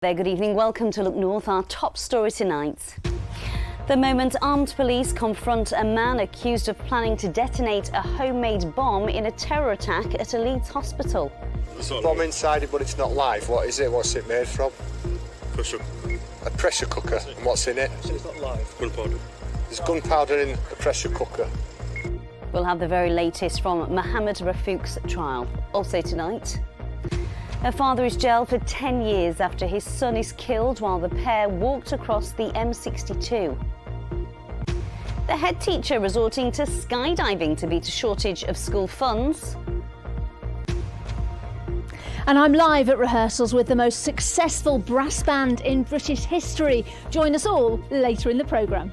There, good evening. Welcome to Look North. Our top story tonight. The moment armed police confront a man accused of planning to detonate a homemade bomb in a terror attack at a Leeds hospital. There's a bomb inside it, but it's not live. What is it? What's it made from? Pressure. A pressure cooker. And what's in it? So it's not live. Gunpowder. There's gunpowder in a pressure cooker. We'll have the very latest from Mohammed Rafouk's trial. Also tonight, a father is jailed for 10 years after his son is killed while the pair walked across the M62. The head teacher resorting to skydiving to beat a shortage of school funds. And I'm live at rehearsals with the most successful brass band in British history. Join us all later in the programme.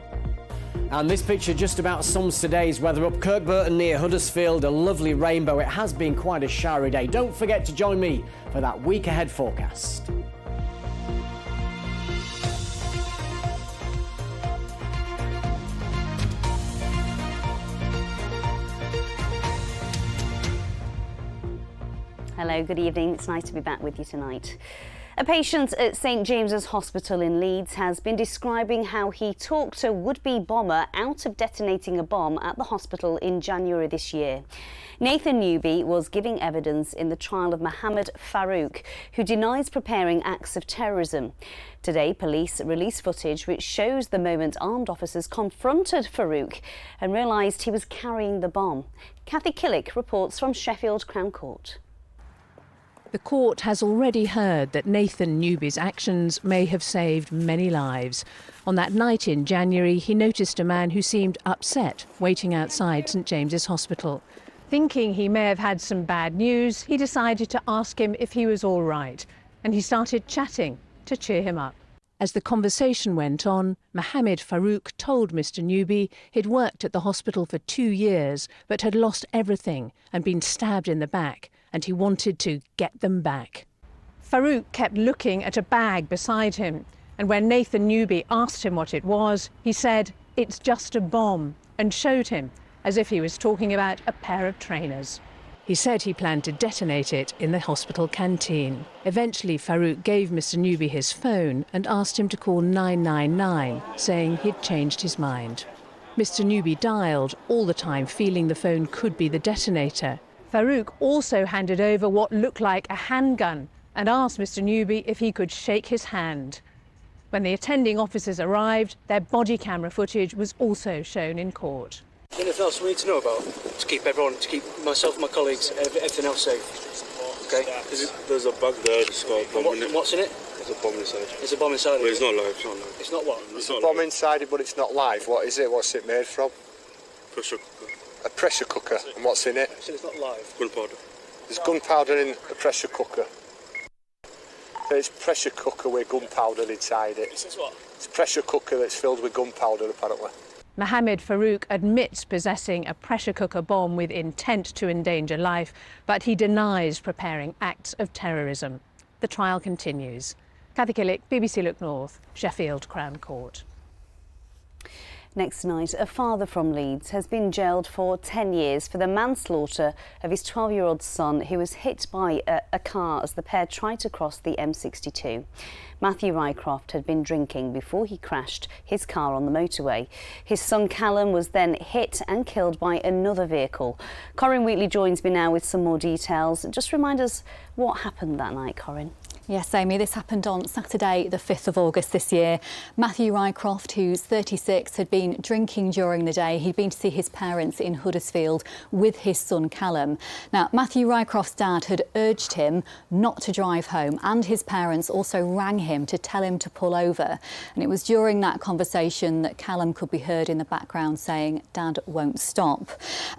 And this picture just about sums today's weather up. Kirkburton near Huddersfield, a lovely rainbow. It has been quite a showery day. Don't forget to join me for that week ahead forecast. Hello, good evening. It's nice to be back with you tonight. A patient at St James's Hospital in Leeds has been describing how he talked a would-be bomber out of detonating a bomb at the hospital in January this year. Nathan Newby was giving evidence in the trial of Mohammed Farouk, who denies preparing acts of terrorism. Today, police released footage which shows the moment armed officers confronted Farouk and realised he was carrying the bomb. Kathy Killick reports from Sheffield Crown Court. The court has already heard that Nathan Newby's actions may have saved many lives. On that night in January, he noticed a man who seemed upset waiting outside St James's Hospital. Thinking he may have had some bad news, he decided to ask him if he was all right, and he started chatting to cheer him up. As the conversation went on, Mohammed Farouk told Mr Newby he'd worked at the hospital for 2 years but had lost everything and been stabbed in the back, and he wanted to get them back. Farouk kept looking at a bag beside him, and when Nathan Newby asked him what it was, he said, "It's just a bomb," and showed him, as if he was talking about a pair of trainers. He said he planned to detonate it in the hospital canteen. Eventually, Farouk gave Mr Newby his phone and asked him to call 999, saying he'd changed his mind. Mr Newby dialed, all the time feeling the phone could be the detonator. Farouk also handed over what looked like a handgun and asked Mr Newby if he could shake his hand. When the attending officers arrived, their body camera footage was also shown in court. Anything else we need to know about to keep myself, my colleagues, everything else safe? Okay. There's a bag there. It's got a bomb in it. What's in it? There's a bomb inside. There's a bomb inside But it? it's not live. It's not live. It's not what? There's It's a bomb inside it, but it's not live. What is it? What's it made from? Pressure cooker. A pressure cooker. And what's in it? So it's not live. Gunpowder. There's gunpowder in a pressure cooker. So it's pressure cooker with gunpowder inside it. This is what? It's a pressure cooker that's filled with gunpowder, apparently. Mohammed Farouk admits possessing a pressure cooker bomb with intent to endanger life, but he denies preparing acts of terrorism. The trial continues. Kathy Killick, BBC Look North, Sheffield Crown Court. Next tonight, a father from Leeds has been jailed for 10 years for the manslaughter of his 12-year-old son who was hit by a car as the pair tried to cross the M62. Matthew Rycroft had been drinking before he crashed his car on the motorway. His son Callum was then hit and killed by another vehicle. Corinne Wheatley joins me now with some more details. Just remind us what happened that night, Corinne. Yes, Amy, this happened on Saturday, the 5th of August this year. Matthew Rycroft, who's 36, had been drinking during the day. He'd been to see his parents in Huddersfield with his son Callum. Now, Matthew Rycroft's dad had urged him not to drive home, and his parents also rang him to tell him to pull over. And it was during that conversation that Callum could be heard in the background saying, "Dad won't stop."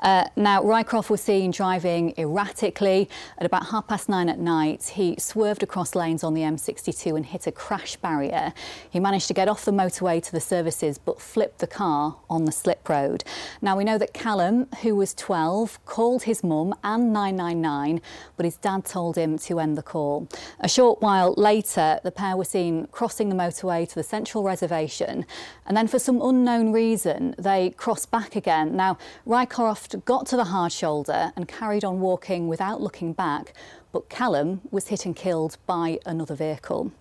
Now, Rycroft was seen driving erratically. At about 9:30 at night, he swerved across lanes on the M62 and hit a crash barrier. He managed to get off the motorway to the services but flipped the car on the slip road. Now we know that Callum, who was 12, called his mum and 999, but his dad told him to end the call. A short while later, the pair were seen crossing the motorway to the central reservation, and then for some unknown reason they crossed back again. Now Rycroft got to the hard shoulder and carried on walking without looking back, but Callum was hit and killed by another vehicle.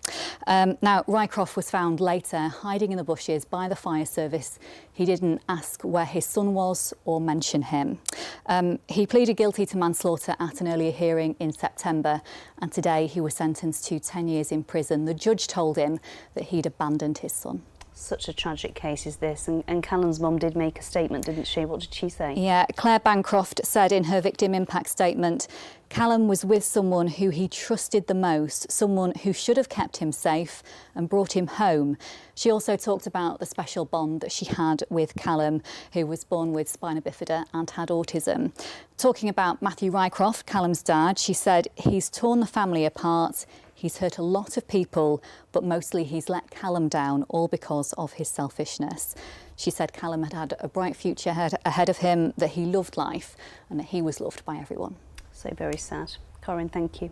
Now, Rycroft was found later hiding in the bushes by the fire service. He didn't ask where his son was or mention him. He pleaded guilty to manslaughter at an earlier hearing in September, and today he was sentenced to 10 years in prison. The judge told him that he'd abandoned his son. Such a tragic case is this, and Callum's mum did make a statement, didn't she? What did she say? Yeah, Claire Bancroft said in her victim impact statement, Callum was with someone who he trusted the most, someone who should have kept him safe and brought him home. She also talked about the special bond that she had with Callum, who was born with spina bifida and had autism. Talking about Matthew Rycroft, Callum's dad, she said he's torn the family apart. He's hurt a lot of people, but mostly he's let Callum down, all because of his selfishness. She said Callum had had a bright future ahead of him, that he loved life and that he was loved by everyone. So very sad. Corinne, thank you.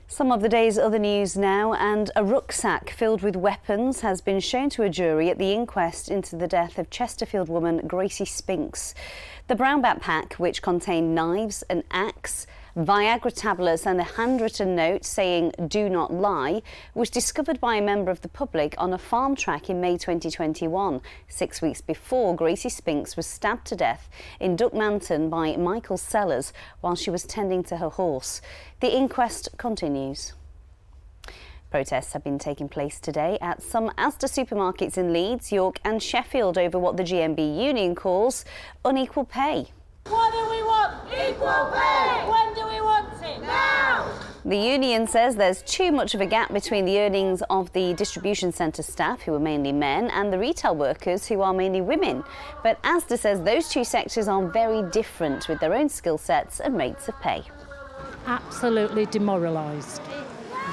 Some of the day's other news now, and a rucksack filled with weapons has been shown to a jury at the inquest into the death of Chesterfield woman Gracie Spinks. The brown backpack, which contained knives, an axe, Viagra tablets and a handwritten note saying "do not lie," was discovered by a member of the public on a farm track in May 2021, 6 weeks before Gracie Spinks was stabbed to death in Duckmanton by Michael Sellers while she was tending to her horse. The inquest continues. Protests have been taking place today at some Asda supermarkets in Leeds, York and Sheffield over what the GMB union calls unequal pay. What do we want? Equal pay! When do we want it? Now! The union says there's too much of a gap between the earnings of the distribution centre staff, who are mainly men, and the retail workers, who are mainly women. But Asda says those two sectors are very different, with their own skill sets and rates of pay. Absolutely demoralised.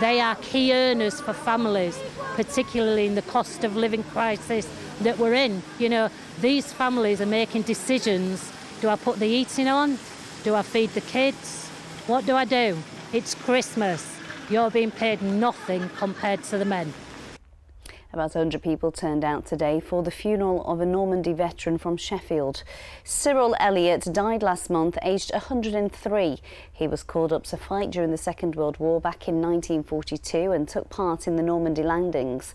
They are key earners for families, particularly in the cost of living crisis that we're in. You know, these families are making decisions. Do I put the eating on? Do I feed the kids? What do I do? It's Christmas. You're being paid nothing compared to the men. About 100 people turned out today for the funeral of a Normandy veteran from Sheffield. Cyril Elliott died last month, aged 103. He was called up to fight during the Second World War back in 1942 and took part in the Normandy landings.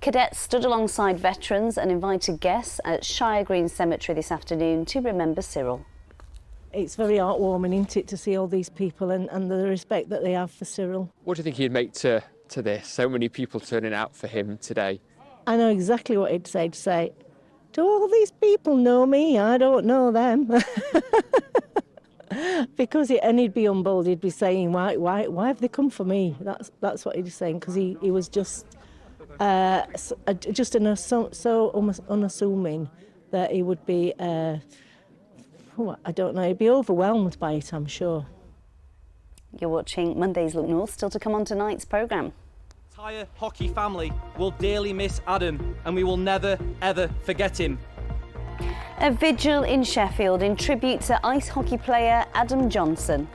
Cadets stood alongside veterans and invited guests at Shire Green Cemetery this afternoon to remember Cyril. It's very heartwarming, isn't it, to see all these people and the respect that they have for Cyril. What do you think he'd make to this? So many people turning out for him today. I know exactly what he'd say, do all these people know me? I don't know them. Because he'd be humbled, he'd be saying, why have they come for me? That's what he'd be saying, because he was just so unassuming that he would be, I don't know, he'd be overwhelmed by it, I'm sure. You're watching Monday's Look North, still to come on tonight's programme. The entire hockey family will dearly miss Adam, and we will never, ever forget him. A vigil in Sheffield in tribute to ice hockey player Adam Johnson.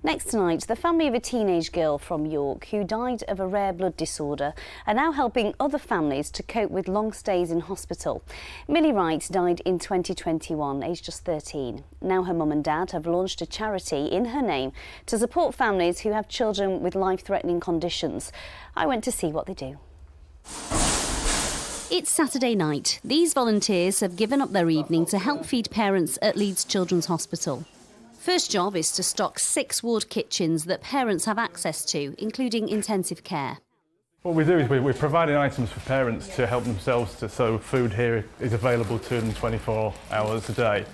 Next tonight, the family of a teenage girl from York who died of a rare blood disorder are now helping other families to cope with long stays in hospital. Millie Wright died in 2021, aged just 13. Now her mum and dad have launched a charity in her name to support families who have children with life-threatening conditions. I went to see what they do. It's Saturday night. These volunteers have given up their evening to help feed parents at Leeds Children's Hospital. First job is to stock 6 ward kitchens that parents have access to, including intensive care. What we do is we're providing items for parents to help themselves, so food here is available to them 24 hours a day.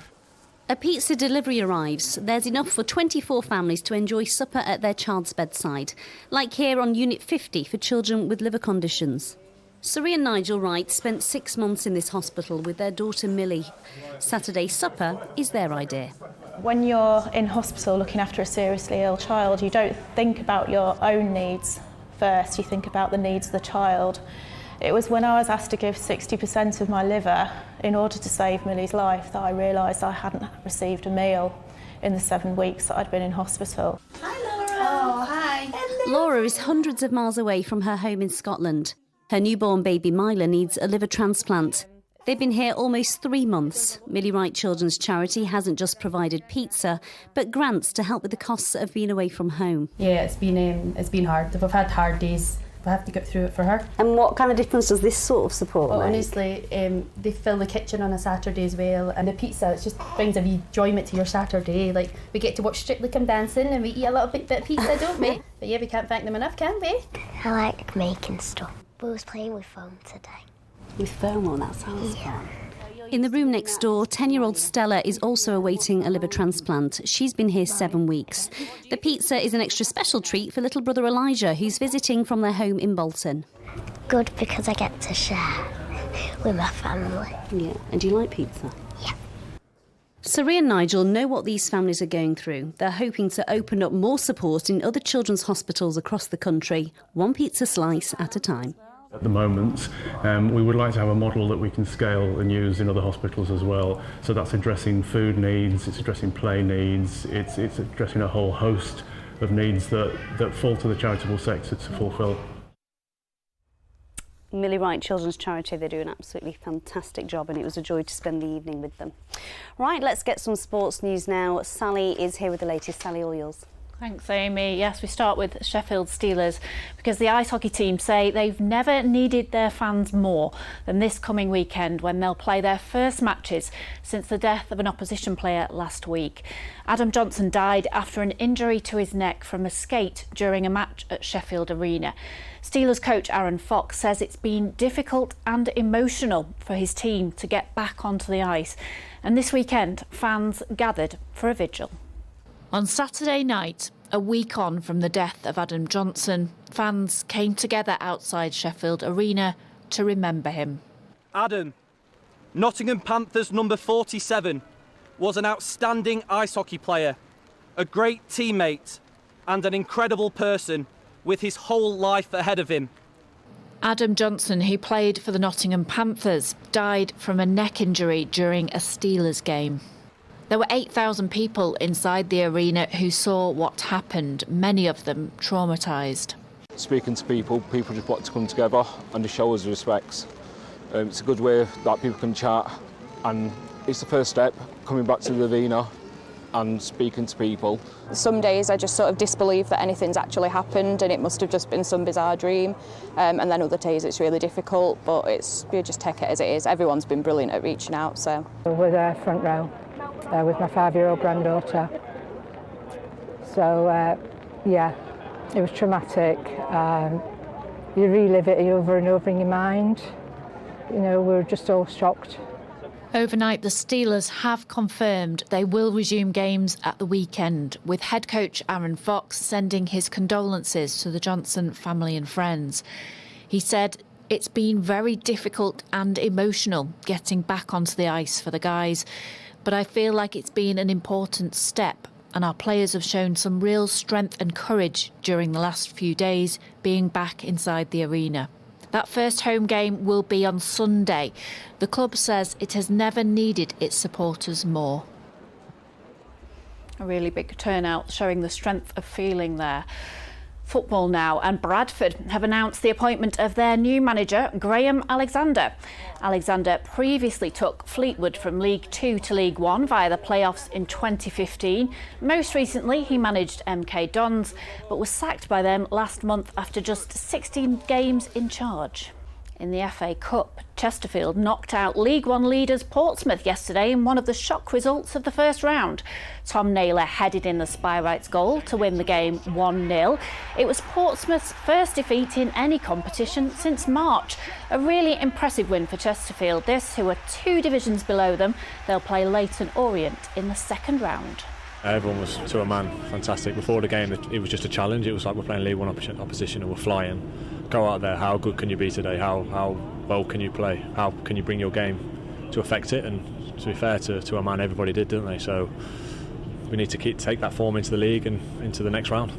A pizza delivery arrives. There's enough for 24 families to enjoy supper at their child's bedside, like here on Unit 50 for children with liver conditions. Surrey and Nigel Wright spent 6 months in this hospital with their daughter Millie. Saturday supper is their idea. When you're in hospital looking after a seriously ill child, you don't think about your own needs first, you think about the needs of the child. It was when I was asked to give 60% of my liver in order to save Millie's life that I realised I hadn't received a meal in the 7 weeks that I'd been in hospital. Hi, Laura. Oh, hi. Hello. Laura is hundreds of miles away from her home in Scotland. Her newborn baby Mila needs a liver transplant. They've been here almost 3 months. Millie Wright Children's Charity hasn't just provided pizza, but grants to help with the costs of being away from home. Yeah, it's been hard. We've had hard days. We have to get through it for her. And what kind of difference does this sort of support make? Honestly, they fill the kitchen on a Saturday as well, and the pizza, it just brings a wee enjoyment to your Saturday. Like, we get to watch Strictly Come Dancing and we eat a little bit of pizza, don't we? But yeah, we can't thank them enough, can we? I like making stuff. We was playing with foam today. With foam on, that sounds fun. In the room next door, 10-year-old Stella is also awaiting a liver transplant. She's been here 7 weeks. The pizza is an extra special treat for little brother Elijah, who's visiting from their home in Bolton. Good, because I get to share with my family. Yeah, and do you like pizza? Yeah. Sari and Nigel know what these families are going through. They're hoping to open up more support in other children's hospitals across the country, one pizza slice at a time. At the moment, we would like to have a model that we can scale and use in other hospitals as well. So that's addressing food needs, it's addressing play needs, it's addressing a whole host of needs that fall to the charitable sector to fulfil. Millie Wright Children's Charity, they do an absolutely fantastic job, and it was a joy to spend the evening with them. Right, let's get some sports news now. Sally is here with the latest. Sally, all yours. Thanks, Amy. Yes, we start with Sheffield Steelers because the ice hockey team say they've never needed their fans more than this coming weekend when they'll play their first matches since the death of an opposition player last week. Adam Johnson died after an injury to his neck from a skate during a match at Sheffield Arena. Steelers coach Aaron Fox says it's been difficult and emotional for his team to get back onto the ice. And this weekend, fans gathered for a vigil. On Saturday night, a week on from the death of Adam Johnson, fans came together outside Sheffield Arena to remember him. Adam, Nottingham Panthers number 47, was an outstanding ice hockey player, a great teammate and an incredible person with his whole life ahead of him. Adam Johnson, who played for the Nottingham Panthers, died from a neck injury during a Steelers game. There were 8,000 people inside the arena who saw what happened, many of them traumatised. Speaking to people just want to come together and to show us respects. It's a good way that people can chat, and it's the first step, coming back to the arena and speaking to people. Some days I just sort of disbelieve that anything's actually happened and it must have just been some bizarre dream, and then other days it's really difficult, but we just take it as it is. Everyone's been brilliant at reaching out. So we're there front row with my 5-year-old granddaughter. So yeah, it was traumatic. You relive it over and over in your mind. You know, we're just all shocked. Overnight, the Steelers have confirmed they will resume games at the weekend, with head coach Aaron Fox sending his condolences to the Johnson family and friends. He said it's been very difficult and emotional getting back onto the ice for the guys, but I feel like it's been an important step, and our players have shown some real strength and courage during the last few days being back inside the arena. That first home game will be on Sunday. The club says it has never needed its supporters more. A really big turnout, showing the strength of feeling there. Football now, and Bradford have announced the appointment of their new manager, Graham Alexander. Alexander previously took Fleetwood from League 2 to League 1 via the playoffs in 2015. Most recently, he managed MK Dons, but was sacked by them last month after just 16 games in charge. In the FA Cup, Chesterfield knocked out League 1 leaders Portsmouth yesterday in one of the shock results of the first round. Tom Naylor headed in the Spyrights goal to win the game 1-0. It was Portsmouth's first defeat in any competition since March. A really impressive win for Chesterfield. This, who are 2 divisions below them, they'll play Leyton Orient in the second round. Everyone was to a man fantastic. Before the game, it was just a challenge. It was like we're playing League 1 opposition and we're flying. Go out there, how good can you be today? How well can you play? How can you bring your game to affect it? And to be fair to a man, everybody did, didn't they? So we need to take that form into the league and into the next round.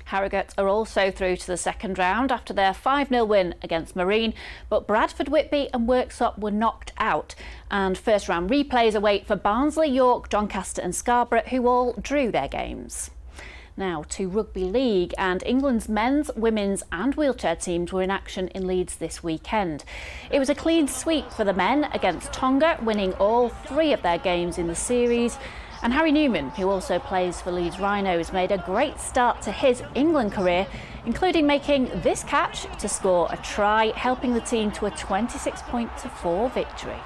Harrogate are also through to the second round after their 5-0 win against Marine, but Bradford, Whitby and Worksop were knocked out. And first round replays await for Barnsley, York, Doncaster and Scarborough, who all drew their games. Now to Rugby League, and England's men's, women's and wheelchair teams were in action in Leeds this weekend. It was a clean sweep for the men against Tonga, winning all 3 of their games in the series. And Harry Newman, who also plays for Leeds Rhinos, made a great start to his England career, including making this catch to score a try, helping the team to a 26-4 victory.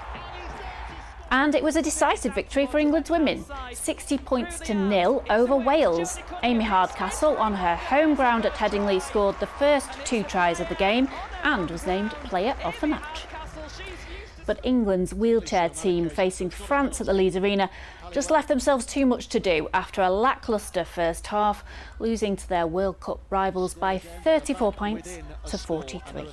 And it was a decisive victory for England's women, 60-0 over Wales. Amy Hardcastle, on her home ground at Headingley, scored the first 2 tries of the game and was named player of the match. But England's wheelchair team, facing France at the Leeds Arena, just left themselves too much to do after a lacklustre first half, losing to their World Cup rivals by 34 points to 43.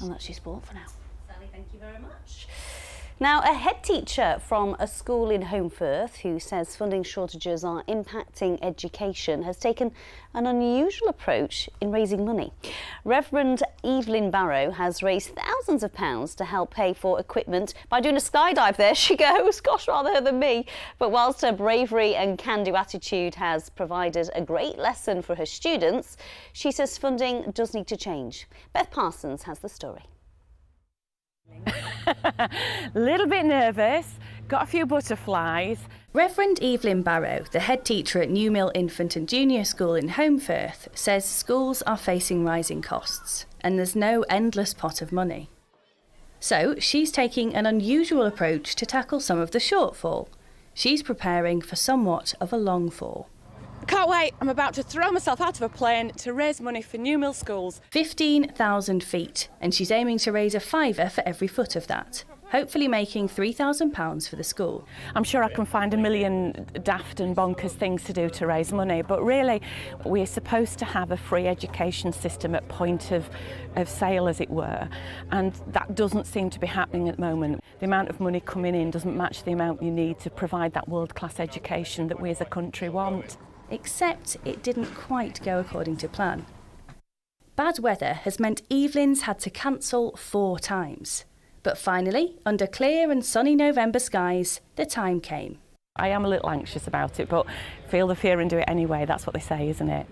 And that's your sport for now. Sally, thank you very much. Now, a head teacher from a school in Home Firth who says funding shortages are impacting education has taken an unusual approach in raising money. Reverend Evelyn Barrow has raised thousands of pounds to help pay for equipment by doing a skydive. There she goes, gosh, rather her than me. But whilst her bravery and can-do attitude has provided a great lesson for her students, she says funding does need to change. Beth Parsons has the story. Little bit nervous, got a few butterflies. Reverend Evelyn Barrow, the head teacher at Newmill Infant and Junior School in Home Firth, says schools are facing rising costs and there's no endless pot of money. So she's taking an unusual approach to tackle some of the shortfall. She's preparing for somewhat of a long fall. Can't wait, I'm about to throw myself out of a plane to raise money for Newmill schools. 15,000 feet, and she's aiming to raise a £5 for every foot of that, hopefully making £3,000 for the school. I'm sure I can find a million daft and bonkers things to do to raise money, but really we're supposed to have a free education system at point of sale, as it were, and that doesn't seem to be happening at the moment. The amount of money coming in doesn't match the amount you need to provide that world-class education that we as a country want. Except it didn't quite go according to plan. Bad weather has meant Evelyn's had to cancel 4 times. But finally, under clear and sunny November skies, the time came. I am a little anxious about it, but feel the fear and do it anyway. That's what they say, isn't it?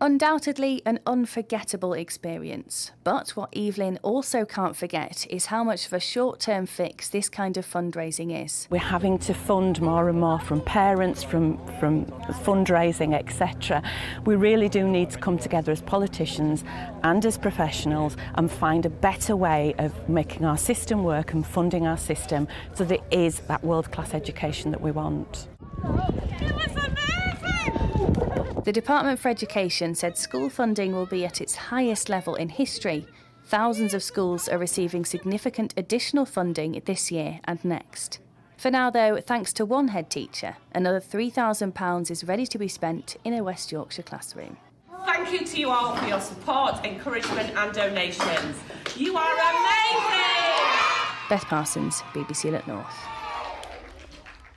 Undoubtedly an unforgettable experience. But what Evelyn also can't forget is how much of a short-term fix this kind of fundraising is. We're having to fund more and more from parents, from fundraising, etc. We really do need to come together as politicians and as professionals and find a better way of making our system work and funding our system so that it is that world-class education that we want. The Department for Education said school funding will be at its highest level in history. Thousands of schools are receiving significant additional funding this year and next. For now, though, thanks to one head teacher, another £3,000 is ready to be spent in a West Yorkshire classroom. Thank you to you all for your support, encouragement and donations. You are amazing! Beth Parsons, BBC Look North.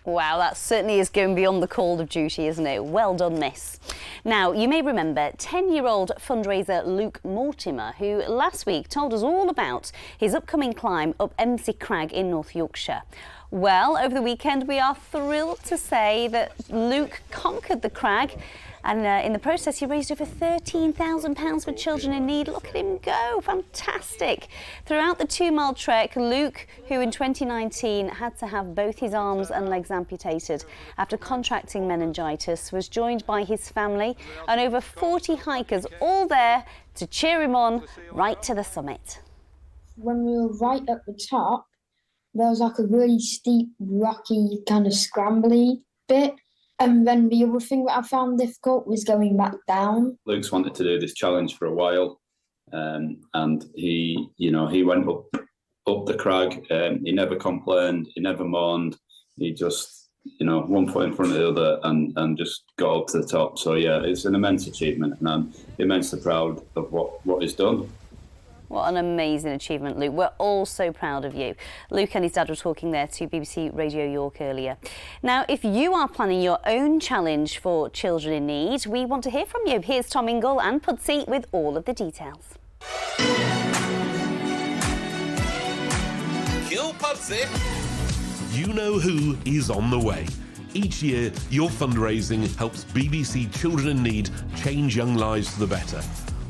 Wow, that certainly is going beyond the call of duty, isn't it? Well done, miss. Now, you may remember 10-year-old fundraiser Luke Mortimer, who last week told us all about his upcoming climb up Emsey Crag in North Yorkshire. Well, over the weekend, we are thrilled to say that Luke conquered the crag, and in the process, he raised over £13,000 for children in need. Look at him go, fantastic. Throughout the 2-mile trek, Luke, who in 2019 had to have both his arms and legs amputated after contracting meningitis, was joined by his family and over 40 hikers, all there to cheer him on right to the summit. When we were right at the top, there was like a really steep, rocky, kind of scrambly bit. And then the other thing that I found difficult was going back down. Luke's wanted to do this challenge for a while, and he went up the crag. He never complained, he never moaned. He just, one foot in front of the other and just got up to the top. So yeah, it's an immense achievement, and I'm immensely proud of what he's done. What an amazing achievement, Luke. We're all so proud of you. Luke and his dad were talking there to BBC Radio York earlier. Now, if you are planning your own challenge for children in need, we want to hear from you. Here's Tom Ingle and Pudsey with all of the details. Kill Pudsey. You know who is on the way. Each year, your fundraising helps BBC Children in Need change young lives for the better.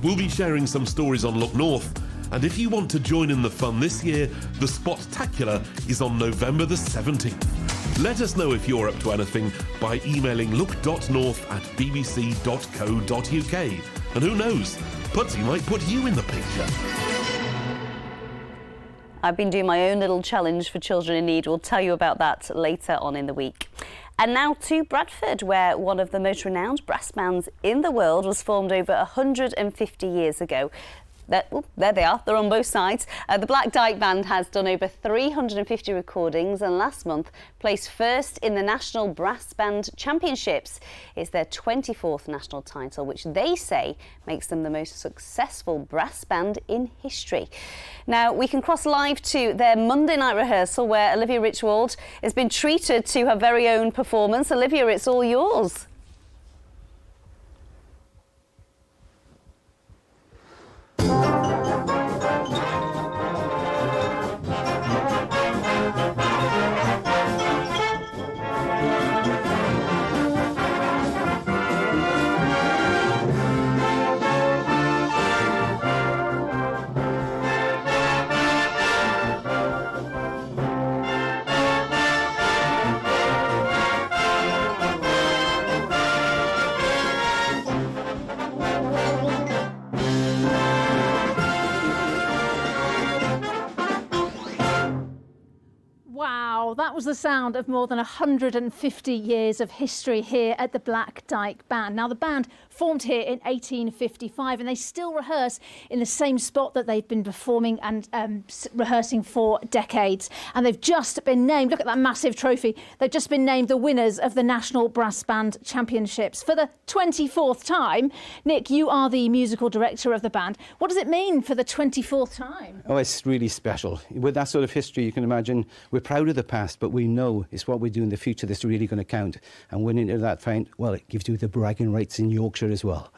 We'll be sharing some stories on Look North, and if you want to join in the fun this year, the Spot-tacular is on November the 17th. Let us know if you're up to anything by emailing look.north@bbc.co.uk. And who knows, Pudsey might put you in the picture. I've been doing my own little challenge for children in need. We'll tell you about that later on in the week. And now to Bradford, where one of the most renowned brass bands in the world was formed over 150 years ago. There they are, they're on both sides. The Black Dyke Band has done over 350 recordings and last month placed first in the National Brass Band Championships. It's their 24th national title, which they say makes them the most successful brass band in history. Now, we can cross live to their Monday night rehearsal where Olivia Richwald has been treated to her very own performance. Olivia, it's all yours. That was the sound of more than 150 years of history here at the Black Dyke Band. Now, the band formed here in 1855 and they still rehearse in the same spot that they've been performing and rehearsing for decades. And they've just been named, look at that massive trophy, they've just been named the winners of the National Brass Band Championships for the 24th time. Nick, you are the musical director of the band. What does it mean for the 24th time? Oh, it's really special. With that sort of history, you can imagine we're proud of the past, but we know it's what we do in the future that's really going to count. And winning to that point, well, it gives you the bragging rights in Yorkshire as well.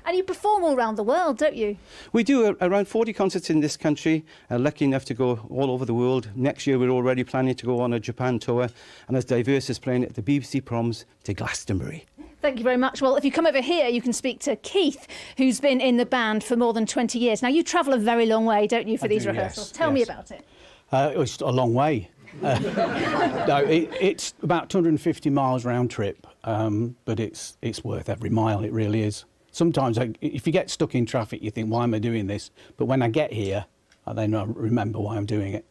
And you perform all around the world, don't you? We do around 40 concerts in this country. Lucky enough to go all over the world. Next year we're already planning to go on a Japan tour, and as diverse as playing at the BBC Proms to Glastonbury. Thank you very much. Well, if you come over here, you can speak to Keith, who's been in the band for more than 20 years. Now, you travel a very long way, don't you, for these rehearsals? Tell me about it. It's a long way. No, it's about 250 miles round trip, but it's worth every mile, it really is. Sometimes if you get stuck in traffic, you think, why am I doing this? But when I get here, I then remember why I'm doing it.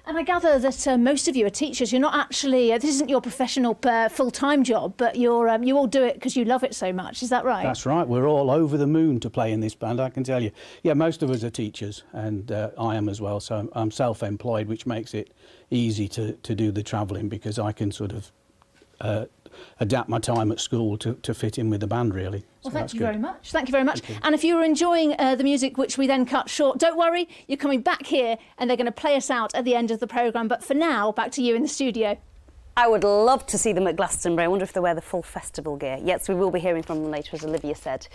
And I gather that most of you are teachers. You're not actually, this isn't your professional full-time job, but you all do it because you love it so much. Is that right? That's right. We're all over the moon to play in this band, I can tell you. Yeah, most of us are teachers, and I am as well. So I'm self-employed, which makes it easy to do the travelling because I can sort of adapt my time at school to fit in with the band, really. Well, thank you very much. Thank you very much. And if you were enjoying the music, which we then cut short, don't worry, you're coming back here and they're going to play us out at the end of the programme. But for now, back to you in the studio. I would love to see them at Glastonbury. I wonder if they wear the full festival gear. Yes, we will be hearing from them later, as Olivia said.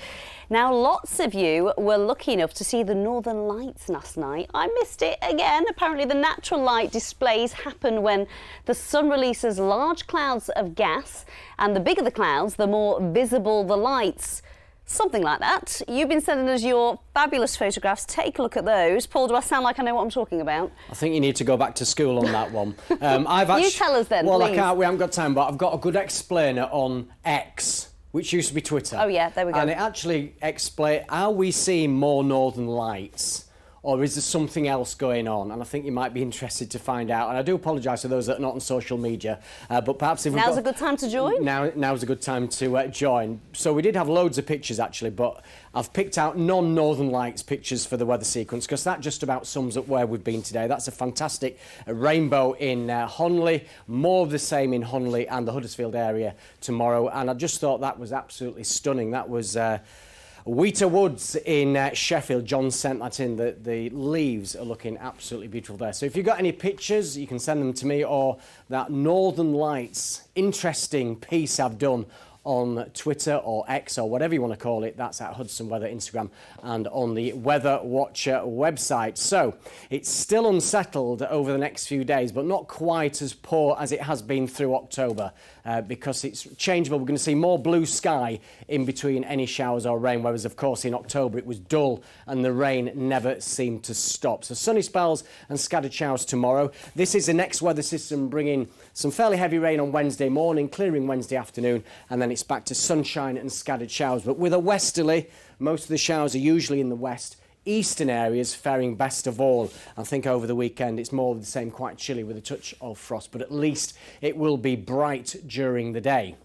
Now, lots of you were lucky enough to see the Northern Lights last night. I missed it again. Apparently, the natural light displays happen when the sun releases large clouds of gas, and the bigger the clouds, the more visible the lights. Something like that. You've been sending us your fabulous photographs. Take a look at those. Paul, do I sound like I know what I'm talking about? I think you need to go back to school on that one. You tell us then, well, please. we haven't got time, but I've got a good explainer on X, which used to be Twitter. Oh, yeah, there we go. And it actually explains, are we seeing more Northern Lights? Or is there something else going on? And I think you might be interested to find out. And I do apologise to those that are not on social media, but perhaps if now's a good time to join. Now's a good time to join. So we did have loads of pictures actually, but I've picked out non-Northern Lights pictures for the weather sequence because that just about sums up where we've been today. That's a fantastic rainbow in Honley, more of the same in Honley and the Huddersfield area tomorrow. And I just thought that was absolutely stunning. That was Wheater Woods in Sheffield. John sent that in. The leaves are looking absolutely beautiful there. So if you've got any pictures, you can send them to me, or that Northern Lights interesting piece I've done on Twitter or X or whatever you want to call it. That's at Hudson Weather Instagram and on the Weather Watcher website. So it's still unsettled over the next few days, but not quite as poor as it has been through October because it's changeable. We're going to see more blue sky in between any showers or rain, whereas of course in October it was dull and the rain never seemed to stop. So sunny spells and scattered showers tomorrow. This is the next weather system bringing some fairly heavy rain on Wednesday morning, clearing Wednesday afternoon, and then it's back to sunshine and scattered showers. But with a westerly, most of the showers are usually in the west. Eastern areas faring best of all. I think over the weekend it's more of the same, quite chilly with a touch of frost, but at least it will be bright during the day.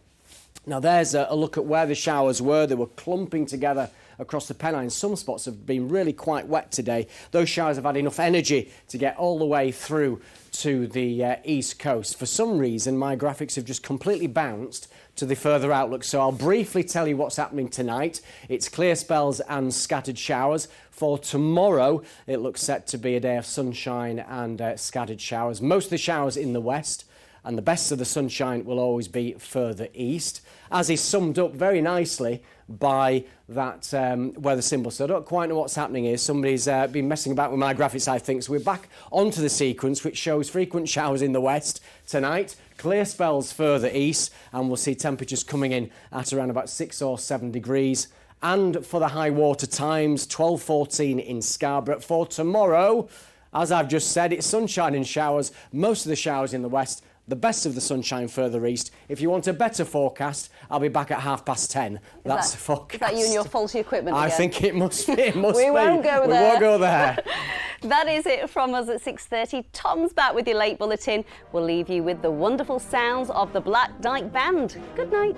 Now there's a look at where the showers were. They were clumping together across the Pennines. Some spots have been really quite wet today. Those showers have had enough energy to get all the way through to the east coast. For some reason, my graphics have just completely bounced to the further outlook. So I'll briefly tell you what's happening tonight. It's clear spells and scattered showers. For tomorrow, it looks set to be a day of sunshine and scattered showers. Most of the showers in the west, and the best of the sunshine will always be further east, as is summed up very nicely by that weather symbol. So I don't quite know what's happening here. Somebody's been messing about with my graphics, I think. So we're back onto the sequence, which shows frequent showers in the west tonight, clear spells further east, and we'll see temperatures coming in at around about 6 or 7 degrees. And for the high water times, 12-14 in Scarborough. For tomorrow, as I've just said, it's sunshine and showers. Most of the showers in the west, the best of the sunshine further east. If you want a better forecast, I'll be back at 10:30. That's the forecast. Is that you and your faulty equipment again? I think it must be. It must we won't go there. We won't go there. That is it from us at 6:30. Tom's back with your late bulletin. We'll leave you with the wonderful sounds of the Black Dyke Band. Good night.